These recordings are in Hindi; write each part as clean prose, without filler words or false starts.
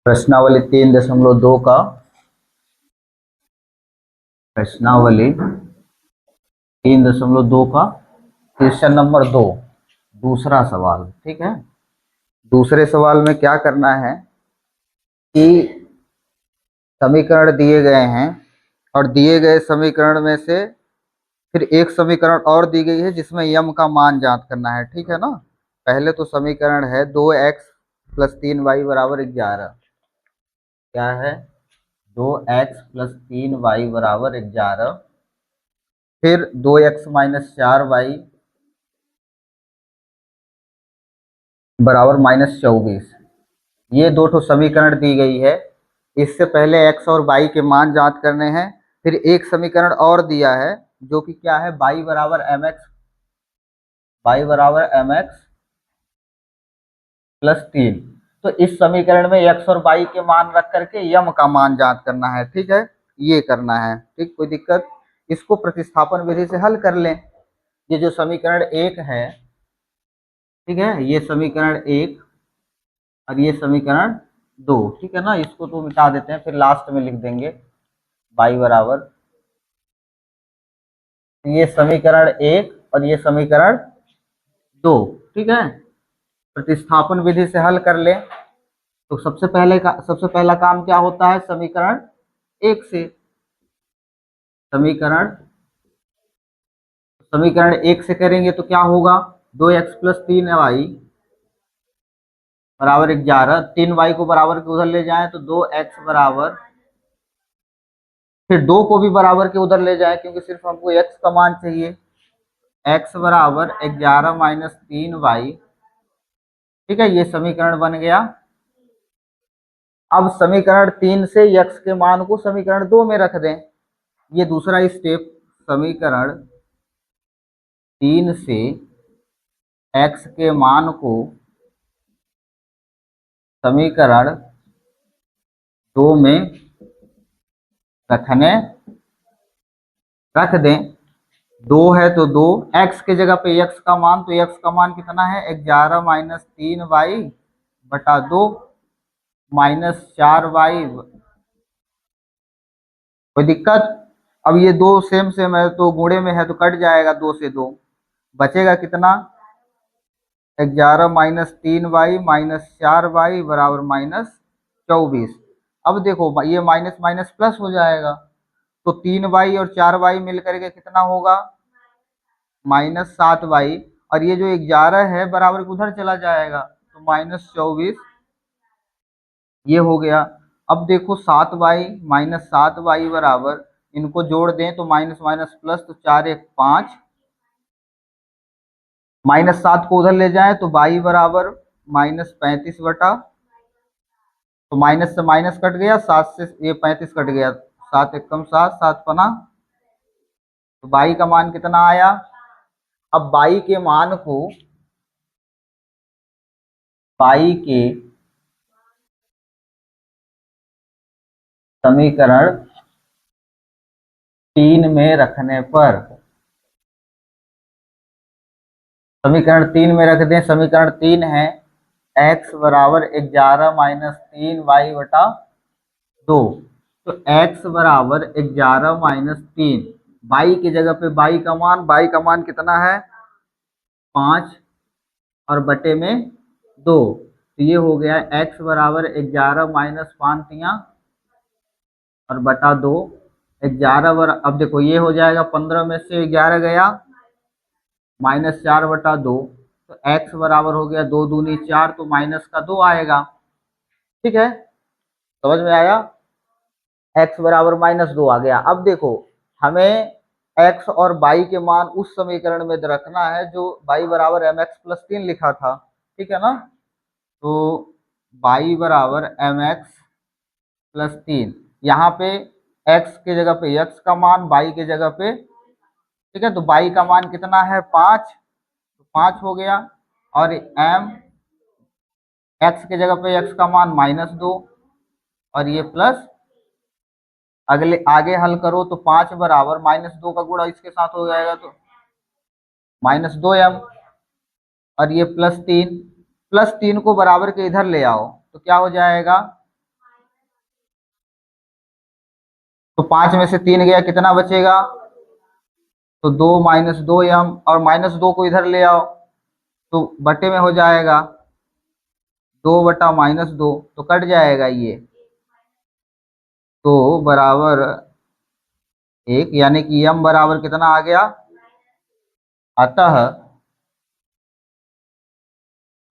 प्रश्नावली 3.2 का प्रश्नावली 3.2 का क्वेश्चन नंबर 2 दूसरा सवाल। ठीक है। दूसरे सवाल में क्या करना है कि समीकरण दिए गए हैं और दिए गए समीकरण में से फिर एक समीकरण और दी गई है जिसमें यम का मान ज्ञात करना है। ठीक है ना। पहले तो समीकरण है 2x प्लस 3y बराबर 11। क्या है? 2x प्लस 3y बराबर 11। फिर 2x माइनस 4y बराबर -24। ये दो ठो समीकरण दी गई है। इससे पहले x और y के मान ज्ञात करने हैं। फिर एक समीकरण और दिया है जो कि क्या है, y बराबर mx प्लस 3। तो इस समीकरण में x और y के मान रख करके यम का मान ज्ञात करना है। ठीक है, ये करना है। ठीक, कोई दिक्कत? इसको प्रतिस्थापन विधि से हल कर लें। ये जो समीकरण 1 है, ठीक है, ये समीकरण 1 और ये समीकरण 2। ठीक है ना। इसको तो मिटा देते हैं, फिर लास्ट में लिख देंगे y बराबर। ये समीकरण 1 और ये समीकरण 2। ठीक है। प्रतिस्थापन विधि से हल कर ले तो सबसे पहला काम क्या होता है, समीकरण 1 से। समीकरण समीकरण 1 से करेंगे तो क्या होगा, 2x प्लस 3y बराबर 11। 3y को बराबर के उधर ले जाएं तो 2x बराबर, फिर 2 को भी बराबर के उधर ले जाएं क्योंकि सिर्फ हमको x का मान चाहिए। x बराबर 11 माइनस 3y। ठीक है, ये समीकरण बन गया। अब समीकरण 3 से x के मान को समीकरण 2 में रख दें। ये दूसरा स्टेप। समीकरण 3 से x के मान को समीकरण 2 में रख दें। 2 है तो 2, x के जगह पे x का मान, तो x का मान कितना है, 11 माइनस 3y बटा 2 माइनस 4y। कोई दिक्कत? अब ये दो सेम सेम है तो गुणे में है तो कट जाएगा, 2 से 2 बचेगा कितना, 11 माइनस 3y माइनस 4y बराबर -24। अब देखो ये माइनस माइनस प्लस हो जाएगा तो 3y और 4y मिलकर के कितना होगा, -7y। और ये जो 11 है बराबर के उधर चला जाएगा तो -24 ये हो गया। अब देखो 7y -7y बराबर, इनको जोड़ दें तो माइनस माइनस प्लस, तो 4 1 5, -7 को उधर ले जाए तो y बराबर -35 बटा, तो माइनस से माइनस कट गया, 7 से ये 35 कट गया, 7 1 7, 7 पना, तो y का मान कितना आया। अब y के मान को y के समीकरण 3 में रखने पर, समीकरण 3 में रख दें। समीकरण 3 है x बराबर 11 माइनस 3y बटा 2। तो x बराबर 11 माइनस 3, y की जगह पे y का मान कितना है, 5 और बटे में 2। तो ये हो गया x बराबर 11 माइनस 5 और बटा 2। 11 अब देखो ये हो जाएगा, 15 में से 11 गया, -4 बटा 2। तो x बराबर हो गया 2 दूनी 4, तो माइनस का 2 आएगा। ठीक है, समझ में आया। x बराबर -2 आ गया। अब देखो हमें x और y के मान उस समीकरण में रखना है जो y बराबर mx प्लस 3 लिखा था। ठीक है ना। तो y बराबर mx प्लस 3, यहाँ पे x के जगह पे x का मान, y के जगह पे, ठीक है, तो y का मान कितना है, 5, तो 5 हो गया। और m x के जगह पे x का मान -2 और ये प्लस, अगले आगे हल करो तो 5 बराबर -2 का गुणा इसके साथ हो जाएगा तो -2m, और ये +3 को बराबर के इधर ले आओ तो क्या हो जाएगा, तो 5 में से 3 गया, कितना बचेगा? तो 2 माइनस 2m, और -2 को इधर ले आओ तो बटे में हो जाएगा 2/-2, तो कट जाएगा ये, तो बराबर 1, यानी कि m बराबर कितना आ गया? अतः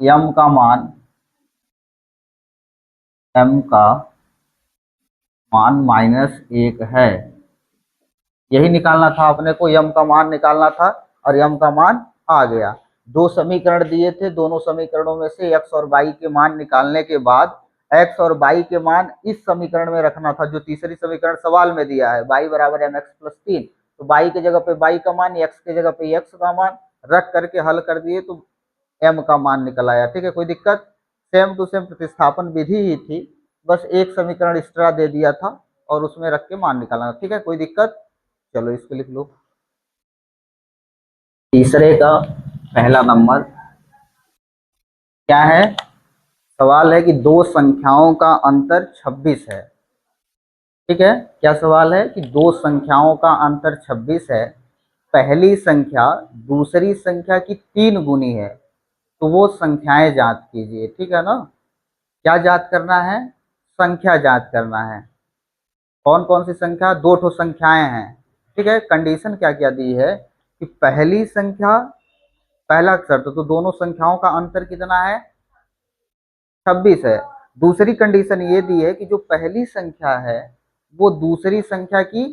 m का मान -1 है। यही निकालना था अपने को, यम का मान निकालना था, और यम का मान आ गया। दो समीकरण दिए थे, दोनों समीकरणों में से एक्स और वाई के मान निकालने के बाद एक्स और वाई के मान इस समीकरण में रखना था, जो तीसरी समीकरण सवाल में दिया है, वाई बराबर mx+3। तो वाई की जगह पे वाई का मान, एक्स की जगह पे एक्स का मान रख करके हल कर दिए, तो एम का मान निकल आया। ठीक है, कोई दिक्कत? सेम टू सेम प्रतिस्थापन विधि ही थी, बस एक समीकरण एक्स्ट्रा दे दिया था और उसमें रख के मान निकालना। ठीक है, कोई दिक्कत? चलो इसको लिख लो। तीसरे का पहला नंबर क्या है? सवाल है कि दो संख्याओं का अंतर 26 है। ठीक है, क्या सवाल है कि दो संख्याओं का अंतर 26 है, पहली संख्या दूसरी संख्या की 3 गुनी है, तो वो संख्याएं जांच कीजिए। ठीक है ना? क्या जांच करना है? संख्या जांच करना है। कौन कौन सी संख्या? 2 ठो संख्याएं हैं। ठीक है, कंडीशन क्या क्या दी है कि पहली संख्या, पहला शर्त तो दोनों संख्याओं का अंतर कितना है? 26 है। दूसरी कंडीशन ये दी है कि जो पहली संख्या है वो दूसरी संख्या की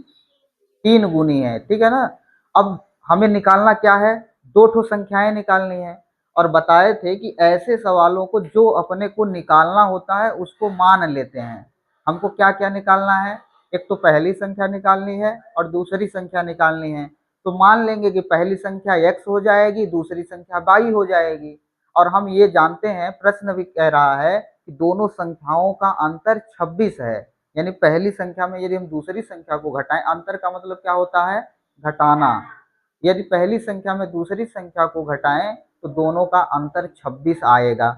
3 गुनी है। ठीक है ना? अब हमें निकालना क्या है? 2 ठो संख्याएं निकालनी है, और बताए थे कि ऐसे सवालों को जो अपने को निकालना होता है उसको मान लेते हैं। हमको क्या क्या निकालना है? एक तो पहली संख्या निकालनी है और दूसरी संख्या निकालनी है। तो मान लेंगे कि पहली संख्या x हो जाएगी, दूसरी संख्या y हो जाएगी। और हम ये जानते हैं, प्रश्न भी कह रहा है कि दोनों संख्याओं का अंतर 26 है, यानी पहली संख्या में यदि हम दूसरी संख्या को घटाएं, अंतर का मतलब क्या होता है? घटाना। यदि पहली संख्या में दूसरी संख्या को घटाएं तो दोनों का अंतर 26 आएगा।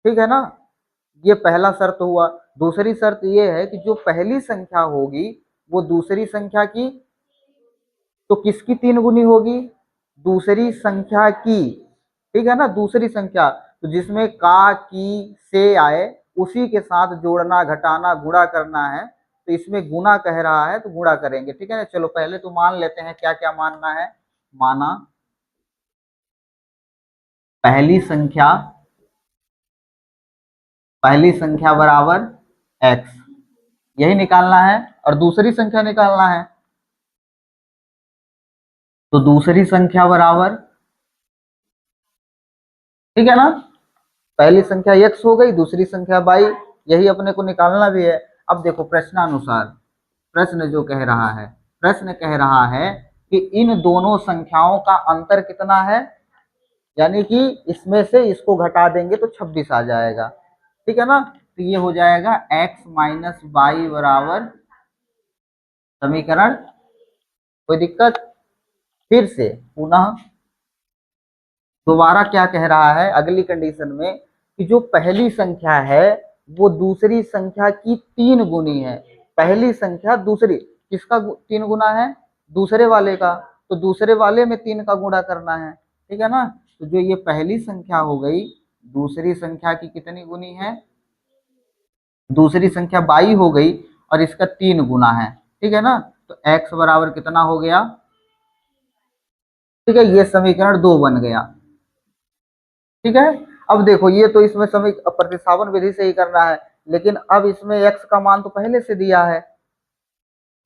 ठीक है ना? ये पहला शर्त हुआ। दूसरी शर्त ये है कि जो पहली संख्या होगी वो दूसरी संख्या की, तो किसकी 3 गुनी होगी? दूसरी संख्या की। ठीक है ना? दूसरी संख्या, तो जिसमें का, की, से आए उसी के साथ जोड़ना, घटाना, गुणा करना है। तो इसमें गुणा कह रहा है तो गुणा करेंगे। ठीक है ना? चलो पहले तो मान लेते हैं, क्या क्या मानना है। माना पहली संख्या बराबर x, यही निकालना है, और दूसरी संख्या निकालना है। तो दूसरी संख्या बराबर, ठीक है ना, पहली संख्या x हो गई, दूसरी संख्या y, यही अपने को निकालना भी है। अब देखो प्रश्नानुसार, प्रश्न जो कह रहा है, प्रश्न कह रहा है कि इन दोनों संख्याओं का अंतर कितना है, यानी कि इसमें से इसको घटा देंगे तो 26 आ जाएगा। ठीक है ना? तो ये हो जाएगा x माइनस वाई बराबर समीकरण। कोई दिक्कत? फिर से पुनः दोबारा क्या कह रहा है अगली कंडीशन में कि जो पहली संख्या है वो दूसरी संख्या की 3 गुनी है। पहली संख्या दूसरी, किसका 3 गुना है? दूसरे वाले का। तो दूसरे वाले में 3 का गुणा करना है। ठीक है ना? तो जो ये पहली संख्या हो गई, दूसरी संख्या की कितनी गुनी है? दूसरी संख्या 22 हो गई, और इसका 3 गुना है। ठीक है ना? तो x बराबर कितना हो गया? ठीक है, ये समीकरण 2 बन गया। ठीक है, अब देखो ये तो इसमें समय प्रतिस्थापन विधि से ही करना है, लेकिन अब इसमें x का मान तो पहले से दिया है,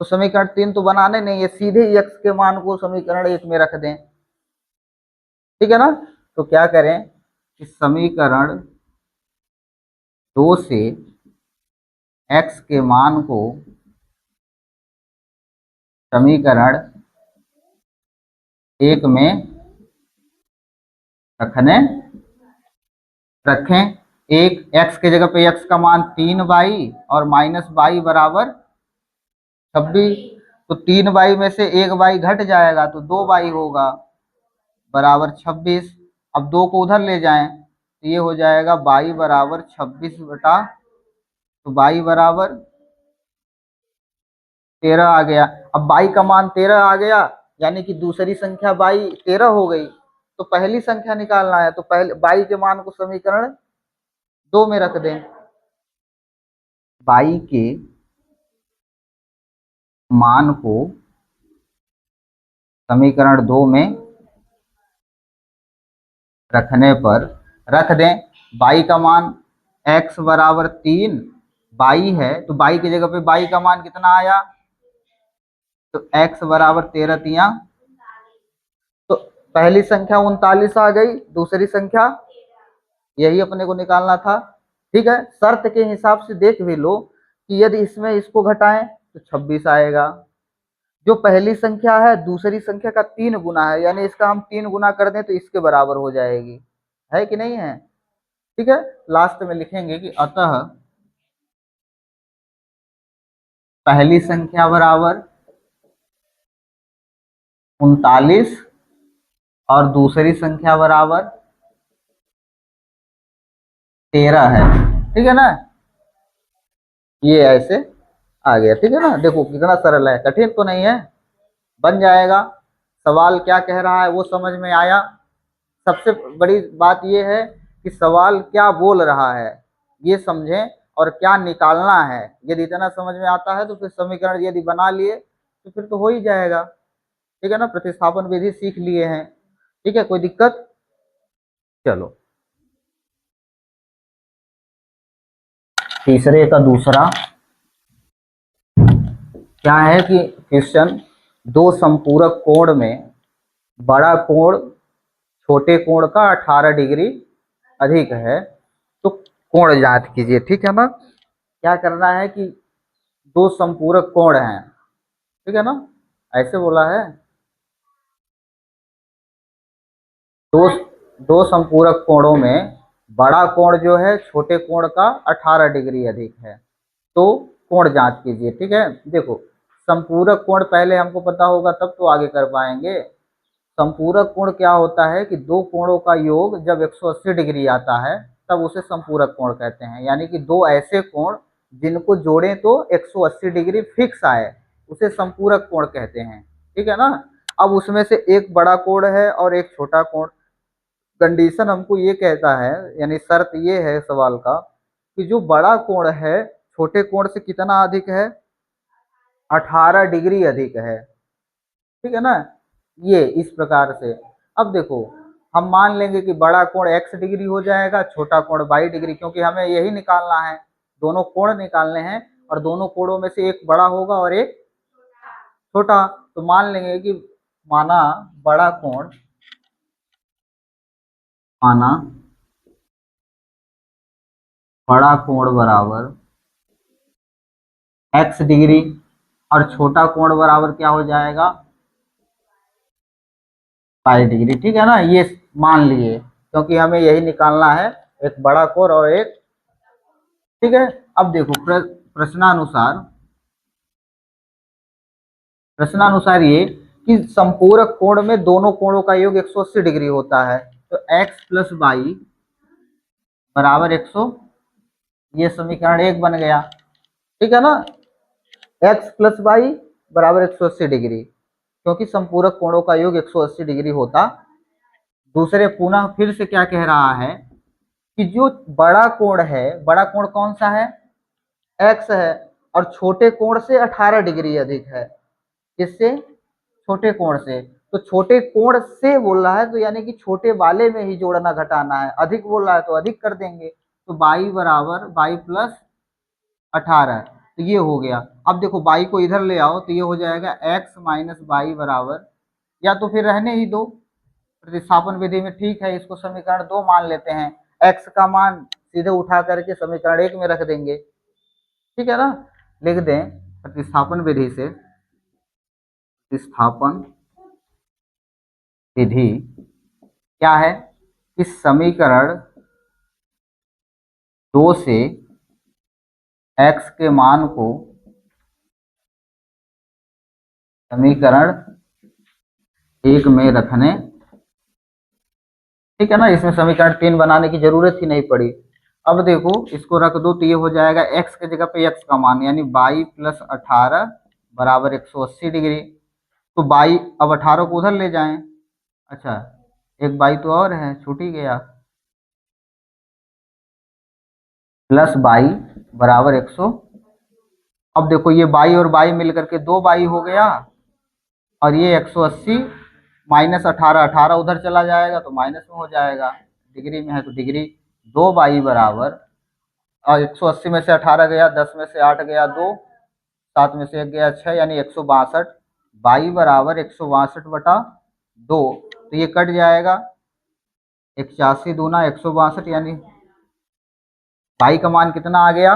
तो समीकरण 3 तो बनाने नहीं है, सीधे x के मान को समीकरण 1 में रख दें। ठीक है ना? तो क्या करें कि समीकरण 2 से x के मान को समीकरण 1 में रखें। एक x के जगह पे x का मान 3y और माइनस y बराबर 26। तो 3y में से 1y घट जाएगा तो 2y होगा बराबर 26। अब 2 को उधर ले जाएं तो ये हो जाएगा y बराबर 26 बटा, तो y बराबर 13 आ गया। अब बाई का मान 13 आ गया, यानी कि दूसरी संख्या बाई 13 हो गई। तो पहली संख्या निकालना है, तो पहले बाई के मान को समीकरण 2 में रख दें। बाई के मान को समीकरण 2 में रखने पर रख दें। बाई का मान x बराबर 3, बाई है तो बाई की जगह पे बाई का मान कितना आया, तो x बराबर 13 तिया, तो पहली संख्या 39 आ गई, दूसरी संख्या यही अपने को निकालना था। ठीक है, शर्त के हिसाब से देख भी लो कि यदि इसमें इसको घटाएं तो 26 आएगा। जो पहली संख्या है दूसरी संख्या का 3 गुना है, यानी इसका हम 3 गुना कर दें तो इसके बराबर हो जाएगी, है कि नहीं है। ठीक है, लास्ट में लिखेंगे कि अतः पहली संख्या बराबर 39 और दूसरी संख्या बराबर 13 है। ठीक है ना, ये ऐसे आ गया। ठीक है ना, देखो कितना सरल है, कठिन तो नहीं है, बन जाएगा। सवाल क्या कह रहा है वो समझ में आया। सबसे बड़ी बात यह है कि सवाल क्या बोल रहा है ये समझें, और क्या निकालना है। यदि इतना समझ में आता है तो फिर समीकरण यदि बना लिए तो फिर तो हो ही जाएगा। ठीक है ना, प्रतिस्थापन विधि सीख लिए हैं। ठीक है, कोई दिक्कत। चलो तीसरे का दूसरा क्या है कि क्वेश्चन, दो संपूरक कोण में बड़ा कोण छोटे कोण का 18 डिग्री अधिक है, तो कोण ज्ञात कीजिए। ठीक है ना, क्या करना है कि दो संपूरक कोण हैं, ठीक है ना, ऐसे बोला है। दो दो संपूरक कोणों में बड़ा कोण जो है छोटे कोण का 18 डिग्री अधिक है, तो कोण जांच कीजिए। ठीक है, देखो संपूरक कोण पहले हमको पता होगा तब तो आगे कर पाएंगे। संपूरक कोण क्या होता है कि दो कोणों का योग जब 180 डिग्री आता है तब उसे संपूरक कोण कहते हैं। यानी कि दो ऐसे कोण जिनको जोड़ें तो 180 डिग्री फिक्स आए, उसे संपूरक कोण कहते हैं। ठीक है ना, अब उसमें से एक बड़ा कोण है और एक छोटा कोण। कंडीशन हमको ये कहता है, यानी शर्त ये है सवाल का कि जो बड़ा कोण है छोटे कोण से कितना अधिक है, 18 डिग्री अधिक है। ठीक है ना, ये इस प्रकार से। अब देखो हम मान लेंगे कि बड़ा कोण x डिग्री हो जाएगा, छोटा कोण y डिग्री, क्योंकि हमें यही निकालना है, दोनों कोण निकालने हैं और दोनों कोणों में से एक बड़ा होगा और एक छोटा। तो मान लेंगे कि माना बड़ा कोण, माना बड़ा कोण बराबर x डिग्री और छोटा कोण बराबर क्या हो जाएगा, y डिग्री। ठीक है ना, ये मान लिए क्योंकि हमें यही निकालना है, एक बड़ा कोण और एक। ठीक है, अब देखो प्रश्नानुसार ये कि संपूरक कोण में दोनों कोणों का योग 180 डिग्री होता है, तो x प्लस वाई बराबर 100, ये समीकरण 1 बन गया। ठीक है ना, x प्लस वाई बराबर 180 डिग्री, क्योंकि संपूरक कोणों का योग 180 डिग्री होता। दूसरे पुनः फिर से क्या कह रहा है कि जो बड़ा कोण है, बड़ा कोण कौन सा है, x है, और छोटे कोण से 18 डिग्री अधिक है। किससे, छोटे कोण से। तो छोटे कोण से बोल रहा है तो यानी कि छोटे वाले में ही जोड़ना घटाना है, अधिक बोल रहा है तो अधिक कर देंगे। तो बाई बराबर बाई प्लस 18, तो ये हो गया। अब देखो बाई को इधर ले आओ तो ये हो जाएगा x माइनस बाई बराबर, या तो फिर रहने ही दो प्रतिस्थापन विधि में। ठीक है, इसको समीकरण 2 मान लेते हैं, x का मान सीधे उठा करके समीकरण 1 में रख देंगे। ठीक है ना, लिख दें प्रतिस्थापन विधि से, प्रतिस्थापन विधि क्या है कि समीकरण 2 से x के मान को समीकरण 1 में रखने। ठीक है ना, इसमें समीकरण 3 बनाने की जरूरत ही नहीं पड़ी। अब देखो इसको रख दो तो ये हो जाएगा x की जगह पे x का मान, यानी बाई प्लस 18 बराबर 180 डिग्री। तो बाई, अब 18 को उधर ले जाएं। अच्छा, एक बाई तो और है, छूट ही गया। प्लस बाई बराबर 100। अब देखो ये बाई और बाई मिलकर के दो बाई हो गया, और ये 180 माइनस 18, 18 उधर चला जाएगा तो माइनस में हो जाएगा, डिग्री में है तो डिग्री। दो बाई बराबर, और 180 में से 18 गया, 10 में से 8 गया 2, 7 में से 1 गया 6, यानी 162। बाई बराबर 162/2, तो ये कट जाएगा। 81 दूना 162, यानी बाई का मान कितना आ गया?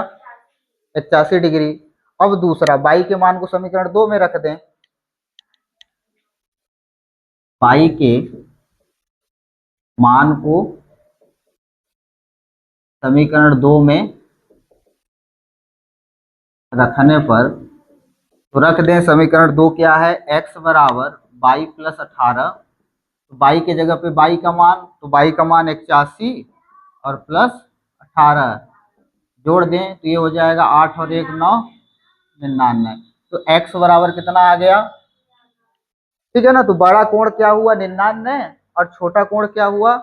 81 डिग्री। अब दूसरा, बाई के मान को समीकरण 2 में रख दें। बाई के मान को समीकरण 2 में रखने पर, तो रख दें समीकरण 2 क्या है? x बराबर बाई प्लस 18। तो बाई के जगह पे बाई का मान, तो बाई का मान 81 और प्लस 18 जोड़ दें तो ये हो जाएगा 8 और 1 9, 99। तो x बराबर कितना आ गया? ठीक है ना। तो बड़ा कोण क्या हुआ? 99, और छोटा कोण क्या हुआ?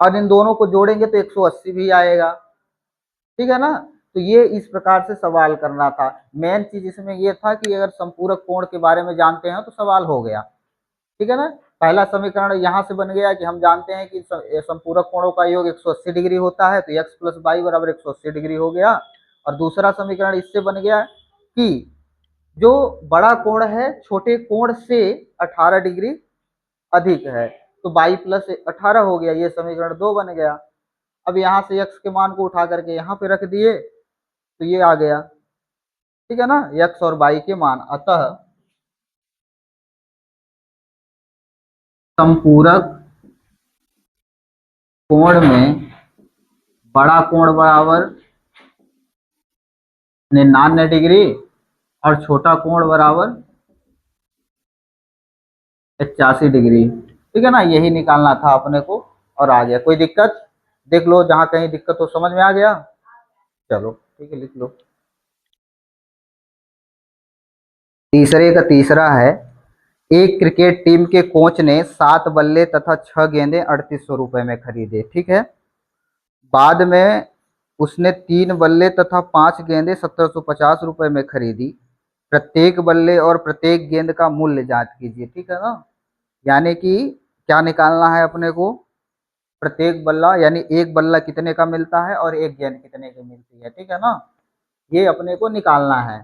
और इन दोनों को जोड़ेंगे तो 180 भी आएगा। ठीक है ना। तो ये इस प्रकार से सवाल करना था। मेन चीज इसमें ये था कि अगर संपूरक कोण के बारे में जानते हैं तो सवाल हो गया। ठीक है ना। पहला समीकरण यहाँ से बन गया कि हम जानते हैं कि संपूरक कोणों का योग 180 डिग्री होता है, तो x प्लस बाई बराबर 180 डिग्री हो गया। और दूसरा समीकरण इससे बन गया कि जो बड़ा कोण है छोटे कोण से 18 डिग्री अधिक है, तो बाई प्लस 18 हो गया, ये समीकरण 2 बन गया। अब यहाँ से x के मान को उठा करके यहाँ पे रख दिए तो ये आ गया। ठीक है ना, x और बाई के मान। अतः संपूरक कोण में बड़ा कोण बराबर 99 डिग्री और छोटा कोण बराबर 81 डिग्री। ठीक है ना, यही निकालना था अपने को, और आ गया। कोई दिक्कत? देख लो, जहां कहीं दिक्कत हो समझ में आ गया। चलो ठीक है, लिख लो। तीसरे का तीसरा है, एक क्रिकेट टीम के कोच ने 7 बल्ले तथा 6 गेंदें 3800 रुपए में खरीदे। ठीक है। बाद में उसने 3 बल्ले तथा 5 गेंदें 1750 रुपए में खरीदी। प्रत्येक बल्ले और प्रत्येक गेंद का मूल्य जांच कीजिए। ठीक है ना। यानी कि क्या निकालना है अपने को? प्रत्येक बल्ला, यानी एक बल्ला कितने का मिलता है और एक गेंद कितने की मिलती है। ठीक है ना, ये अपने को निकालना है।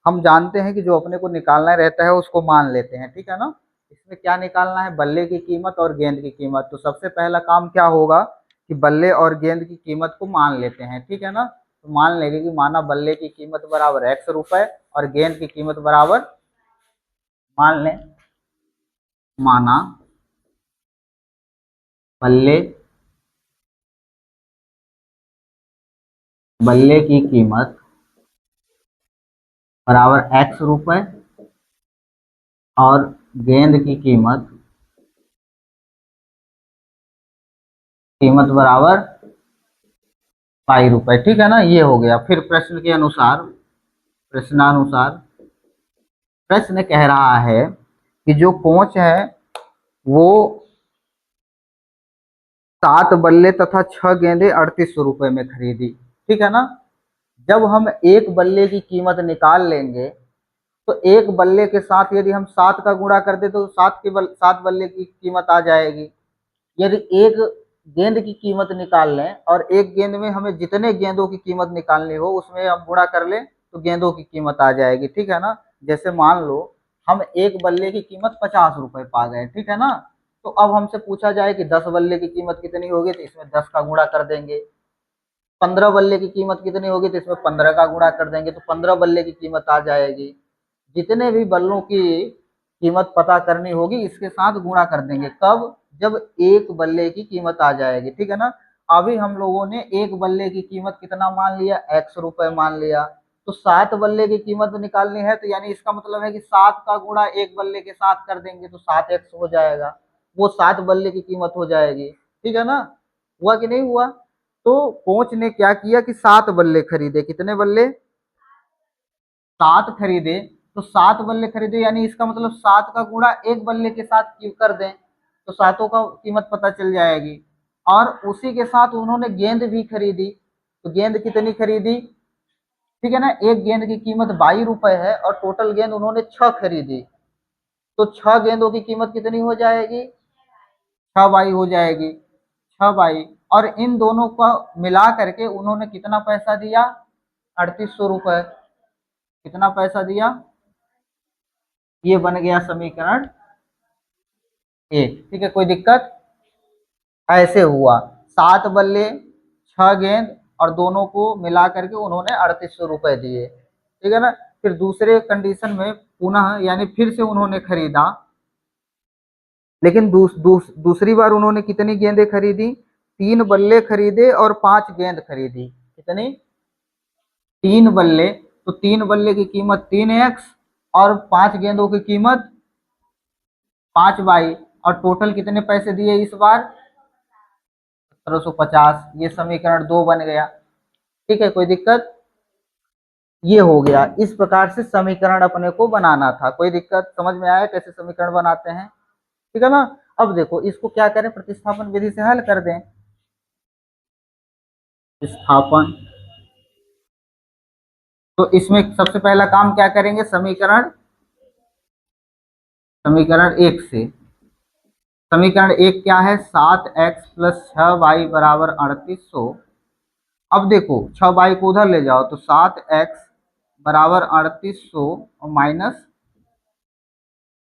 हम जानते हैं कि जो अपने को निकालना रहता है उसको मान लेते हैं। ठीक है ना। इसमें क्या निकालना है? बल्ले की कीमत और गेंद की कीमत। तो सबसे पहला काम क्या होगा कि बल्ले और गेंद की कीमत को मान लेते हैं। ठीक है ना। तो मान लेंगे कि माना बल्ले की कीमत बराबर x रुपए और गेंद की कीमत बराबर, मान लें, माना बल्ले बल्ले की कीमत बराबर x रुपए और गेंद की कीमत बराबर ₹5। ठीक है ना, ये हो गया। फिर प्रश्न के अनुसार, प्रश्नानुसार प्रश्न कह रहा है कि जो कोच है वो 7 बल्ले तथा 6 गेंदें 3800 रुपए में खरीदी। ठीक है ना। जब हम एक बल्ले की कीमत निकाल लेंगे तो एक बल्ले के साथ यदि हम 7 का गुणा कर दे तो 7 बल्ले की कीमत आ जाएगी। यदि एक गेंद की कीमत निकाल लें और एक गेंद में हमें जितने गेंदों की कीमत निकालनी हो उसमें हम गुणा कर लें तो गेंदों की कीमत आ जाएगी। ठीक है ना। जैसे मान लो हम एक बल्ले की कीमत 50 रुपए पा गए। ठीक है ना। तो अब हमसे पूछा जाए कि 10 बल्ले की कीमत कितनी होगी, तो इसमें 10 का गुणा कर देंगे। 15 बल्ले की कीमत कितनी होगी, तो इसमें 15 का गुणा कर देंगे, तो 15 बल्ले की कीमत आ जाएगी। जितने भी बल्लों की कीमत पता करनी होगी इसके साथ गुणा कर देंगे। कब? जब एक बल्ले की कीमत आ जाएगी। ठीक है ना। अभी हम लोगों ने एक बल्ले की कीमत कितना मान लिया? x रुपए मान लिया। तो 7 बल्ले की कीमत निकालनी है, तो यानी इसका मतलब है कि 7 का गुणा एक बल्ले के साथ कर देंगे तो 7x हो जाएगा, वो 7 बल्ले की कीमत हो जाएगी। ठीक है ना। हुआ कि नहीं हुआ? तो कोच ने क्या किया कि 7 बल्ले खरीदे। कितने बल्ले? 7 खरीदे। तो 7 बल्ले खरीदे, यानी इसका मतलब 7 का गुणा एक बल्ले के साथ कर दें तो सातों का कीमत पता चल जाएगी। और उसी के साथ उन्होंने गेंद भी खरीदी, तो गेंद कितनी खरीदी, ठीक है ना, एक गेंद की कीमत 22 रुपए है और टोटल गेंद उन्होंने 6 खरीदी, तो 6 गेंदों की कीमत कितनी हो जाएगी, 6 बाई हो जाएगी, 6 बाई। और इन दोनों को मिला करके उन्होंने कितना पैसा दिया, 3800 रुपए, कितना पैसा दिया, ये बन गया समीकरण एक। ठीक है, कोई दिक्कत, ऐसे हुआ 7 बल्ले 6 गेंद और दोनों को मिला करके उन्होंने 3800 रुपए दिए। ठीक है ना, फिर दूसरे कंडीशन में पुनः यानी फिर से उन्होंने खरीदा, लेकिन दूसरी बार उन्होंने कितनी गेंदें खरीदी, 3 बल्ले खरीदे और 5 गेंद खरीदी, कितनी, 3 बल्ले, तो 3 बल्ले की कीमत 3x और 5 गेंदों की कीमत 5 बाई, और टोटल कितने पैसे दिए इस बार, 1750। ये समीकरण 2 बन गया। ठीक है, कोई दिक्कत, ये हो गया। इस प्रकार से समीकरण अपने को बनाना था। कोई दिक्कत, समझ में आया कैसे समीकरण बनाते हैं, ठीक है ना। अब देखो इसको क्या करें, प्रतिस्थापन विधि से हल कर दें। प्रतिस्थापन, तो इसमें सबसे पहला काम क्या करेंगे, समीकरण समीकरण एक से, समीकरण एक क्या है, 7x प्लस 6y बराबर 3800। अब देखो 6y को उधर ले जाओ तो 7x बराबर 3800 और माइनस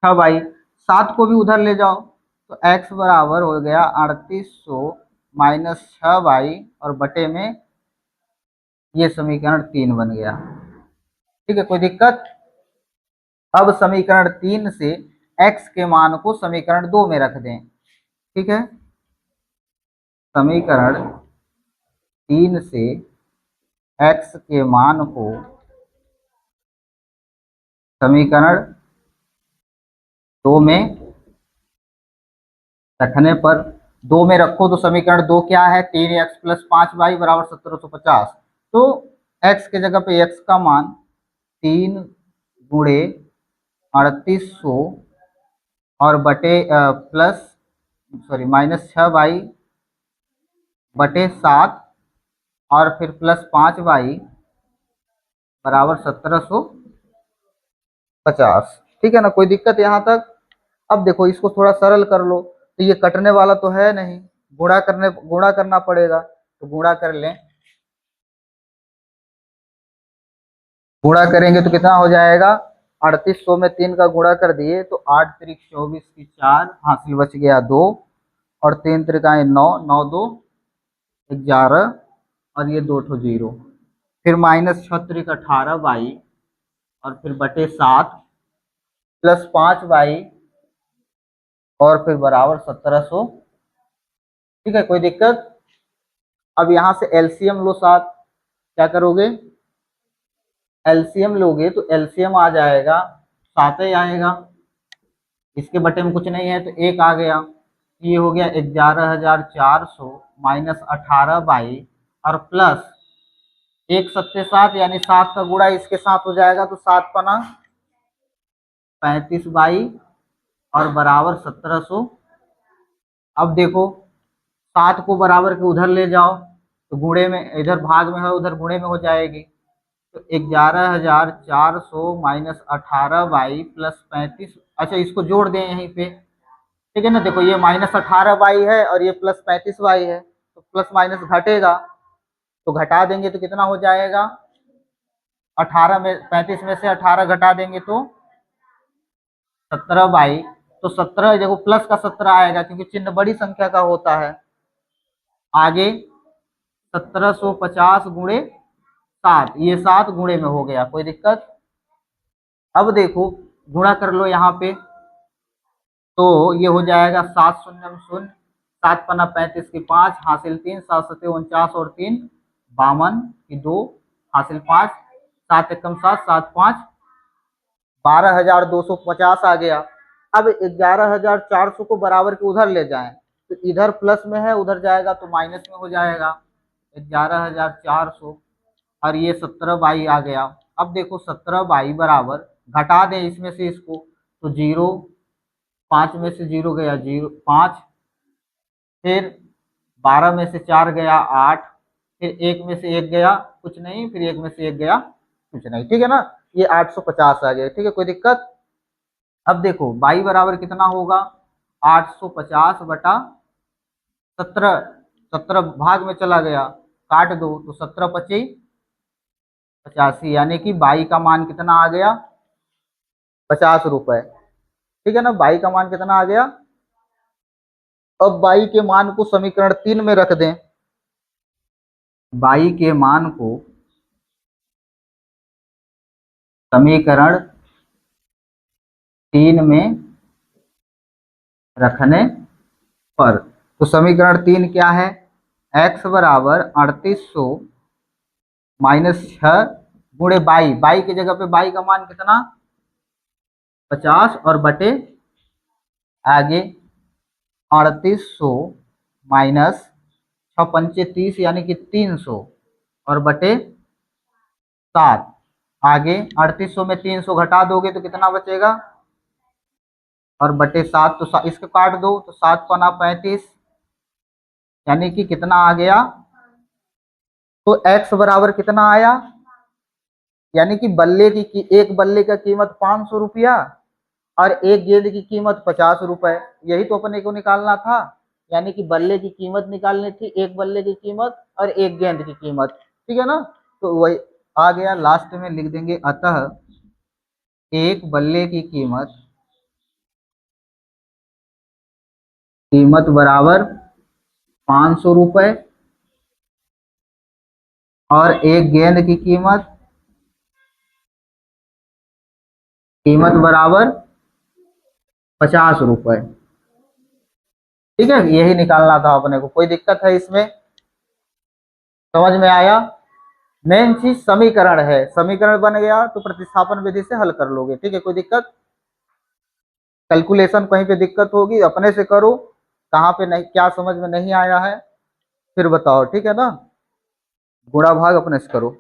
6y, 7 को भी उधर ले जाओ तो x बराबर हो गया 3800 माइनस 6y और बटे में ये समीकरण 3 बन गया। ठीक है, कोई दिक्कत। अब समीकरण 3 से x के मान को समीकरण 2 में रख दें। ठीक है, समीकरण 3 से x के मान को समीकरण 2 में रखने पर, 2 में रखो तो समीकरण 2 क्या है, 3x प्लस 5y बराबर 1750। तो x के जगह पे x का मान 3 गुणे 3800 और बटे प्लस सॉरी माइनस 6y बटे 7 और फिर प्लस 5y बराबर 1750। ठीक है ना, कोई दिक्कत यहाँ तक। अब देखो इसको थोड़ा सरल कर लो, तो ये कटने वाला तो है नहीं, गुणा करना पड़ेगा, तो गुणा कर लें। गुणा करेंगे तो कितना हो जाएगा, 3800 में 3 का गुणा कर दिए तो 8 त्रिक 24 की 4 हासिल बच गया 2 और 3 त्रिकाएं 9, 9 2 11 और ये 2 ठो 0, फिर माइनस 6 त्रिक 18y और फिर बटे 7 प्लस 5y और फिर बराबर 1700। ठीक है, कोई दिक्कत। अब यहाँ से एलसीएम लो 7, क्या करोगे, एलसीएम लोगे तो एलसीएम आ जाएगा 7 ही आएगा, इसके बटे में कुछ नहीं है तो 1 आ गया, ये हो गया 11,400 माइनस 18 बाई और प्लस 1 सत्ते 7 यानी 7 का गुणा इसके साथ हो जाएगा तो 7 पना 35 बाई और बराबर 1700। अब देखो 7 को बराबर के उधर ले जाओ तो गुणे में, इधर भाग में है उधर गुणे में हो जाएगी, तो 11,400 माइनस 18 बाई प्लस 35। अच्छा इसको जोड़ दें यहीं पे, ठीक है ना। देखो ये माइनस 18 बाई है और ये प्लस 35 बाई है, तो प्लस माइनस घटेगा, तो घटा देंगे तो कितना हो जाएगा, 18 में 35 में से 18 घटा देंगे तो 17 बाई। तो 17 देखो प्लस का 17 आएगा क्योंकि चिन्ह बड़ी संख्या का होता है। आगे 1750 गुणे 7, ये 7 गुणे में हो गया, कोई दिक्कत। अब देखो गुणा कर लो यहाँ पे, तो ये हो जाएगा 7 शून्य शून्य, 7 पन्ना 35 की 5 हासिल 3, 7 सत्ते 49 और 3 52 की 2 हासिल 5, 7 एकम 7, 7 5 12,250 आ गया। अब 11,400 को बराबर के उधर ले जाएं तो इधर प्लस में है उधर जाएगा तो माइनस में हो जाएगा, 11,400 और ये 17 बाई आ गया। अब देखो 17 बाई बराबर घटा दें इसमें से इसको, तो 0, 5 में से 0 गया 0, 5, फिर 12 में से 4 गया 8, फिर 1 में से 1 गया कुछ नहीं, फिर 1 में से 1 गया कुछ नहीं, ठीक है ना। ये 850 आ गया, ठीक है, कोई दिक्कत। अब देखो y बराबर कितना होगा, 850 बटा 17, 17 भाग में चला गया, काट दो तो 17 पची 85, यानी कि y का मान कितना आ गया, 50 रुपए, ठीक है ना। y का मान कितना आ गया। अब y के मान को समीकरण 3 में रख दें, y के मान को समीकरण 3 में रखने पर, तो समीकरण 3 क्या है, x बराबर 3800 माइनस 6 गुणे बाई की जगह पे बाई का मान कितना 50 और बटे आगे 3800 माइनस 6 पंचे 30 यानी कि 300 और बटे 7, आगे 3800 में 300 घटा दोगे तो कितना बचेगा, और बटे 7, तो इसको काट दो तो 7 पना 35, यानी कि कितना आ गया, तो x बराबर कितना आया, यानी कि एक बल्ले का कीमत 500 रुपया और एक गेंद की कीमत 50 रुपए, यही तो अपने को निकालना था। यानी कि बल्ले की कीमत निकालनी थी, एक बल्ले की कीमत और एक गेंद की कीमत, ठीक है ना। तो वही आ गया, लास्ट में लिख देंगे अतः एक बल्ले की कीमत बराबर 500 रुपए और एक गेंद की कीमत बराबर 50 रुपए, ठीक है। यही निकालना था अपने को, कोई दिक्कत है इसमें, समझ में आया। मेन चीज समीकरण है, समीकरण बन गया तो प्रतिस्थापन विधि से हल कर लोगे, ठीक है, कोई दिक्कत। कैलकुलेशन कहीं पे दिक्कत होगी अपने से करो, कहाँ पे नहीं, क्या समझ में नहीं आया है फिर बताओ, ठीक है ना। गुणा भाग अपने से करो।